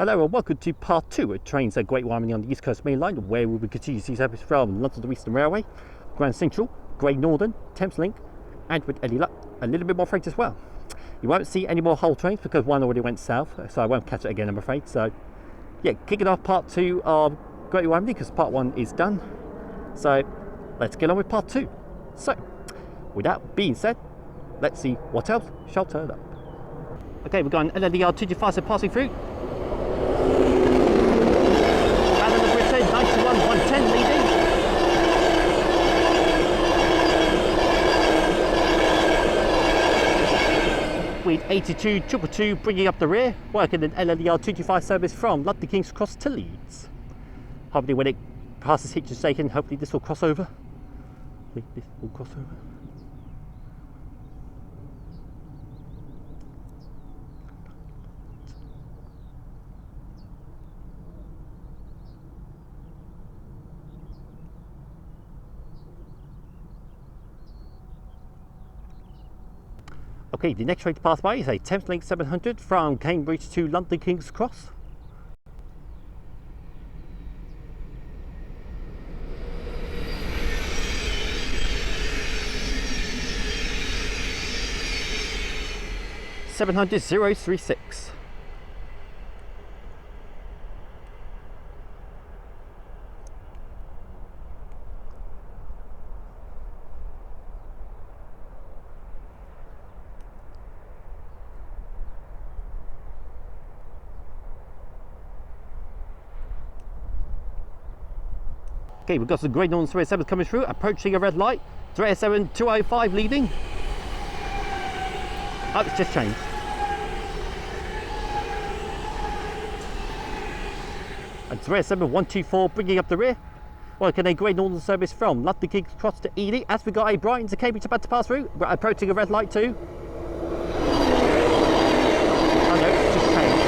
Hello and welcome to part 2 of trains at Great Wymondley on the East Coast Main Line, where we will continue to see service from London to Eastern Railway, Grand Central, Great Northern, Thames Link, and with any luck, a little bit more freight as well. You won't see any more Hull trains because one already went south, so I won't catch it again, I'm afraid. So yeah, kicking off part 2 of Great Wymondley because part 1 is done. So let's get on with part 2. So with that being said, let's see what else shall turn up. Okay, we've got an LNDR 225 passing through. 91 110 leading. With 82 222 bringing up the rear, working an LNDR 225 service from London King's Cross to Leeds. Hopefully when it passes Hitchin Station, hopefully this will cross over. This will cross over. Okay, the next train to pass by is a Thames Link 700 from Cambridge to London King's Cross. (700-036). Okay, we've got some Great Northern 307 coming through, approaching a red light. 307 205 leading. Oh, it's just changed. And 307 124 bringing up the rear. Working a Great Northern service from London King's Cross to Ely. As we got a Brighton to Cambridge about to pass through, we're approaching a red light too. Oh no, it's just changed.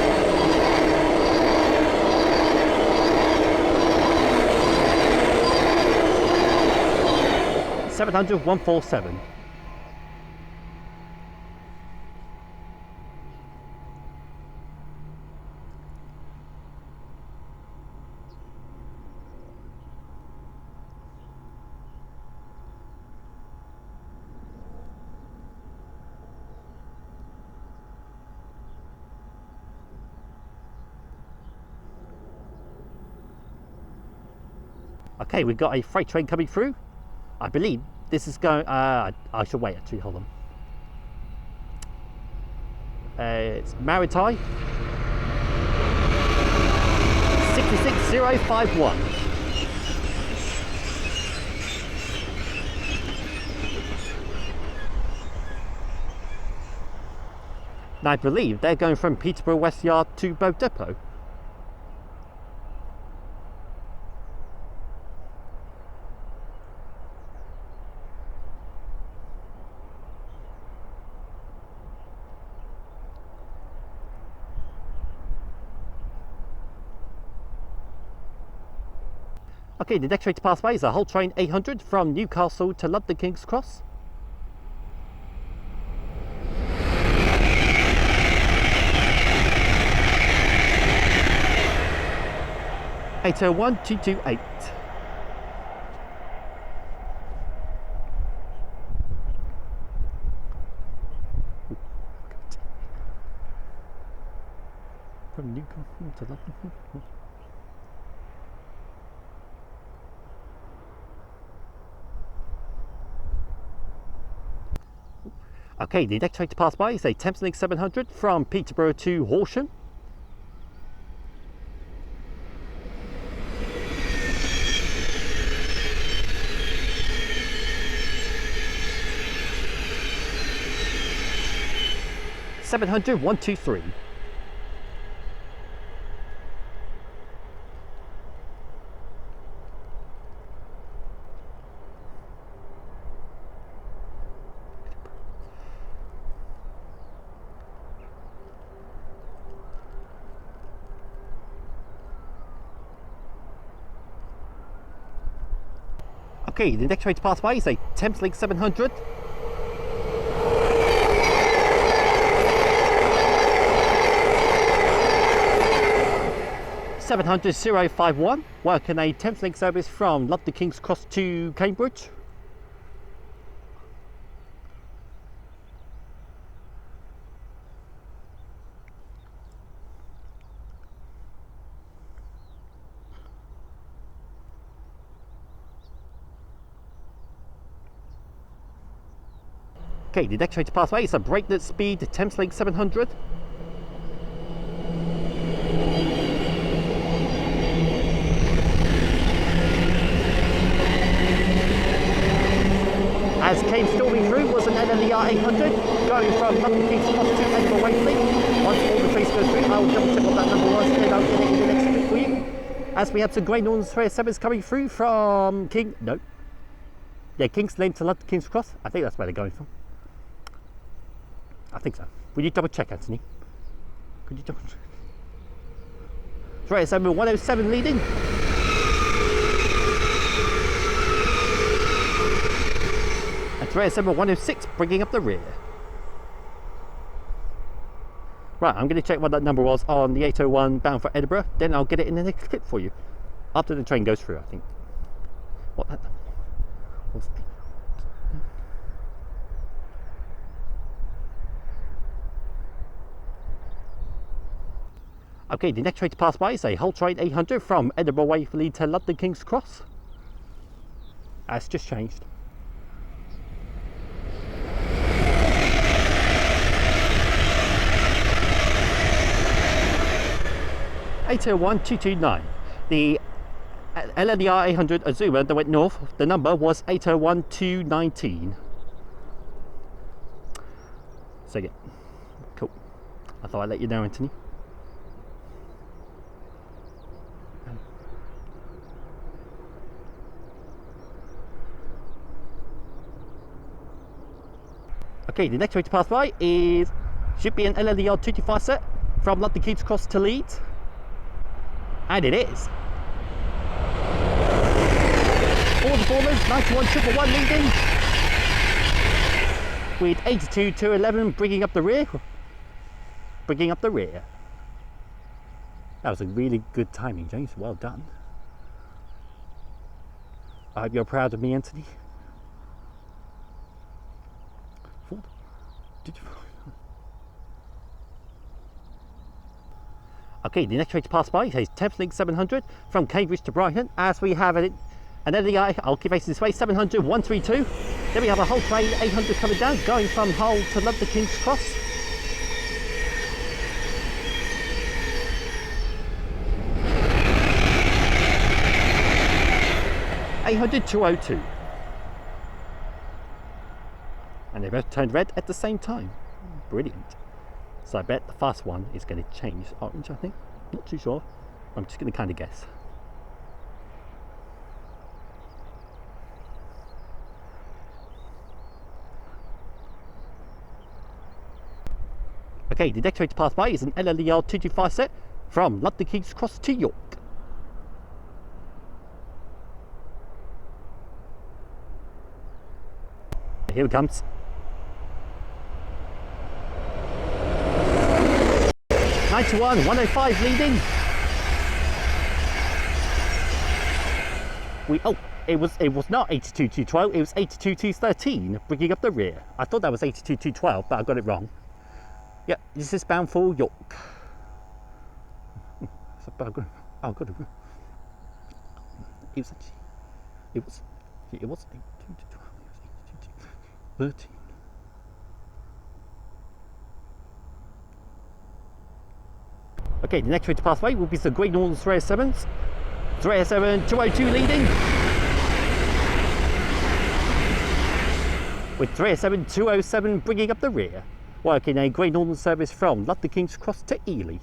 700 147. Okay, we've got a freight train coming through. I believe this is going, I should wait actually, hold on. It's Maritime 66051. Now I believe they're going from Peterborough West Yard to Bow Depot. Okay, the next train to pass by is a Hull train 800 from Newcastle to London King's Cross. (801 228). From Newcastle to London. Okay, the next train to pass by is a Thames Link 700 from Peterborough to Horsham. (700 123). Okay, the next train to pass by is a Thames Link 700 700 051, working a Thameslink service from London King's Cross to Cambridge. Okay, the next train to pass away is a breakneck speed Thameslink 700. As came storming through was an LLER 800 going from London King's Cross to Edinburgh Wymondley. Once all the trains go through, I'll double check what that number was and I'll get it in the next bit for you. As we have some Great Northern 307s coming through from King's Lane to London King's Cross. I think that's where they're going from. I think so. Will you double check, Anthony? Could you double check? 307 107 leading. And 307 106 bringing up the rear. Right, I'm going to check what that number was on the 801 bound for Edinburgh. Then I'll get it in the next clip for you. After the train goes through, I think. What that number was. Okay, the next train to pass by is a Hull Train 800 from Edinburgh Waverley to London King's Cross. That's just changed. (801-229). The LNER 800 Azuma that went north, the number was 801-219. So yeah, cool. I thought I'd let you know, Anthony. Okay, the next train to pass by should be an LLER 225 set from London King's Cross to Leeds. And it is. All the formers, 91 111 leading. With 82 211 bringing up the rear. That was a really good timing, James. Well done. I hope you're proud of me, Anthony. Okay, the next train to pass by is Thameslink 700 from Cambridge to Brighton. As we have an LEI, I'll keep facing this way, 700 132. Then we have a Hull Train 800 coming down, going from Hull to London King's Cross. (800 202). And they both turned red at the same time. Brilliant. So I bet the fast one is going to change orange, I think. Not too sure. I'm just going to kind of guess. Okay, the next train to pass by is an LLER 225 set from London King's Cross to York. Here it comes. (91 105 leading. It was not 82 212, it was 82 213 bringing up the rear. I thought that was 82 212, but I got it wrong. Yeah, this is bound for York. I got it wrong. It was 82 212, 13. Okay, the next train to pass by will be the Great Northern 307s. 307 202 leading. With 307 207 bringing up the rear. Working a Great Northern service from London King's Cross to Ely.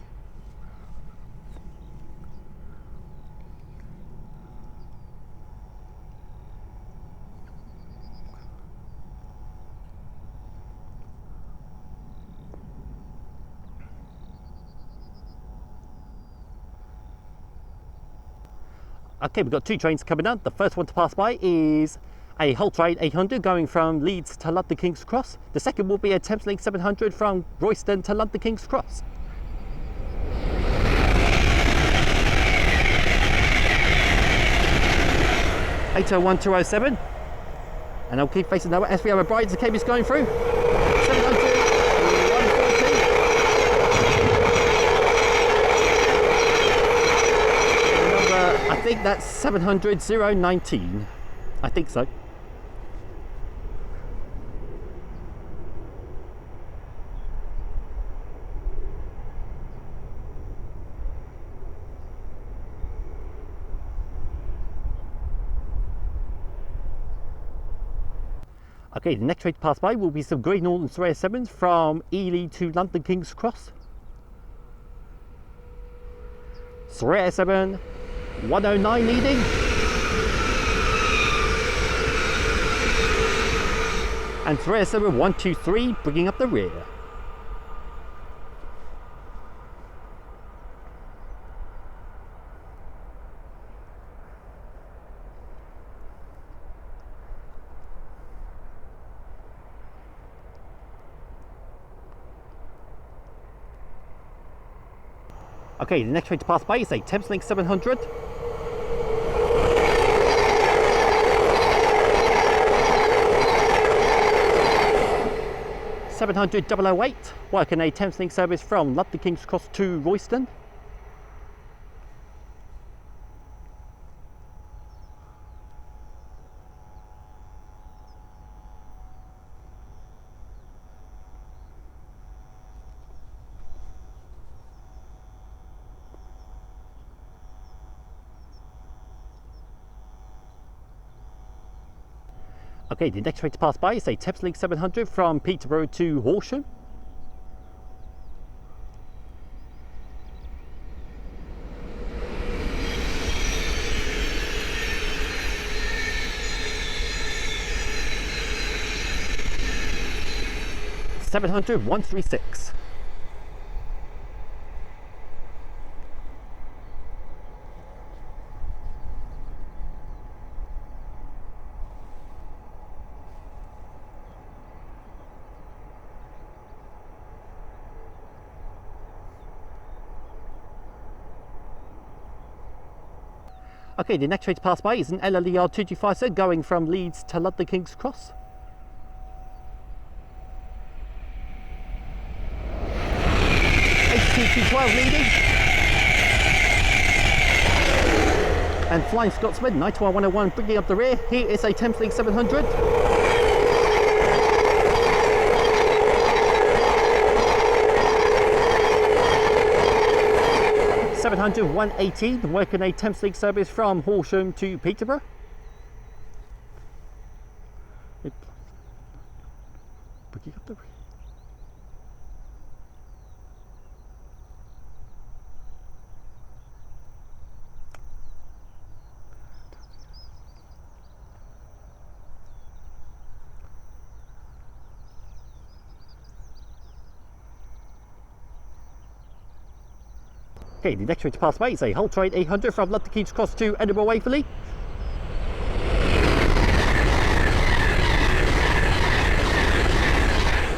Okay, we've got two trains coming down. The first one to pass by is a Hull Train 800 going from Leeds to London King's Cross. The second will be a Thameslink 700 from Royston to London King's Cross. 801207. And I'll keep facing that way as we have a bright as the cable's going through. 700 140. Number, I think that's 700 019. I think so. Okay, the next train to pass by will be some Great Northern Surveyor 7s from Ely to London King's Cross. Surveyor 7, 109 leading. And Surveyor 7, 123 bringing up the rear. Okay, the next train to pass by is a Thameslink 700. .008, working a Thameslink service from London King's Cross to Royston. Okay, the next train to pass by is a Thameslink 700 from Peterborough to Horsham. .700 136. Okay, the next train to pass by is an LLER 225 going from Leeds to London King's Cross. HT212 leading. And Flying Scotsman 91101 bringing up the rear. Here is a Thameslink 700. .700 118 working a Thameslink service from Horsham to Peterborough. Bringing up the rear. Okay, the next train to pass by is a Hull Train 800 from London King's Cross to Edinburgh Waverley.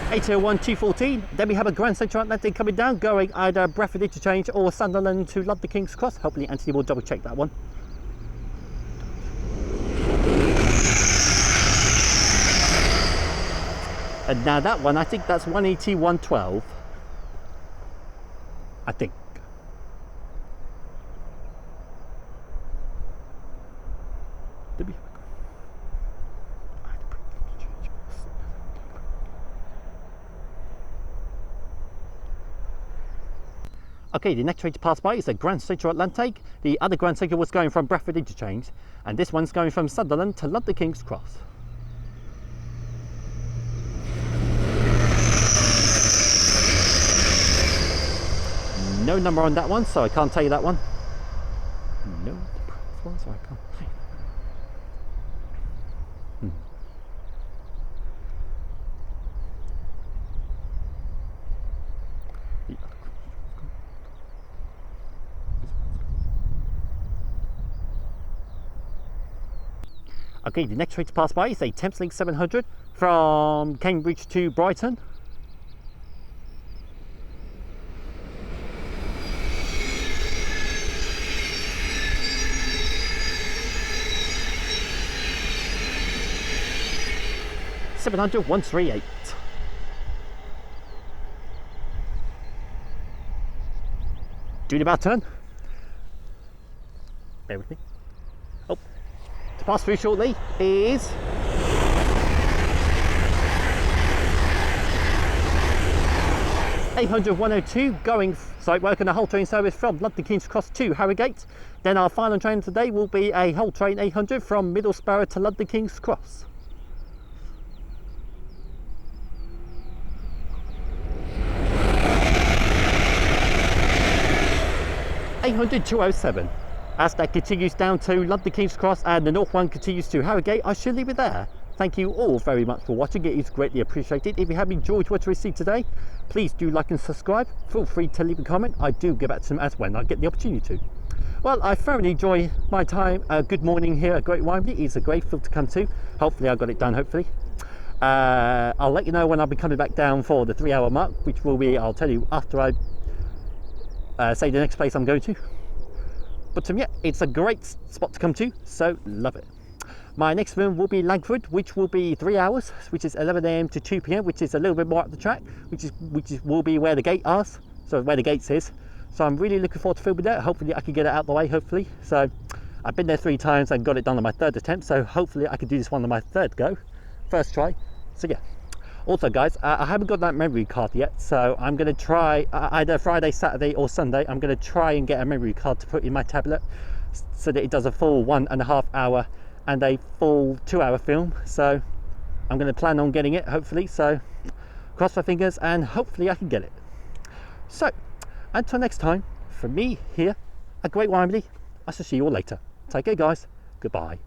.801 214. Then we have a Grand Central Atlantic coming down, going either Bradford Interchange or Sunderland to London King's Cross. Hopefully Anthony will double check that one. And now that one, I think that's 180 112. I think. Okay, the next train to pass by is a Grand Central Atlantic. The other Grand Central was going from Bradford Interchange, and this one's going from Sunderland to London King's Cross. No number on that one, so I can't tell you that one. No number, so I can't tell you. Okay, the next train to pass by is a Thameslink 700 from Cambridge to Brighton. 700 138. Doing about turn. Bear with me. Oh, to pass through shortly is (800 102) going, sorry, working a whole train service from London King's Cross to Harrogate. Then our final train today will be a whole train 800 from Middlesbrough to London King's Cross. 800 207. As that continues down to London King's Cross and the North one continues to Harrogate, I shall leave it there. Thank you all very much for watching. It is greatly appreciated. If you have enjoyed what you received today, please do like and subscribe. Feel free to leave a comment. I do get back to them as when I get the opportunity to. Well, I thoroughly enjoy my time. Good morning here at Great Wymondley. It's a great field to come to. Hopefully I got it done, hopefully. I'll let you know when I'll be coming back down for the 3 hour mark, which will be, I'll tell you after I say the next place I'm going to. But yeah, it's a great spot to come to, so love it. My next film will be Langford, which will be 3 hours, which is 11 AM to 2 PM, which is a little bit more up the track, which will be where the gate is, so where the gates is. So I'm really looking forward to filming that. Hopefully I can get it out of the way, hopefully. So I've been there 3 times and got it done on my 3rd attempt, so hopefully I can do this one on my 3rd go, first try. So yeah. Also guys, I haven't got that memory card yet, so I'm going to try either Friday, Saturday or Sunday. I'm going to try and get a memory card to put in my tablet so that it does a full 1.5 hour and a full 2 hour film. So I'm going to plan on getting it, hopefully. So cross my fingers and hopefully I can get it. So until next time, from me here at Great Wymondley, I shall see you all later. Take care guys, goodbye.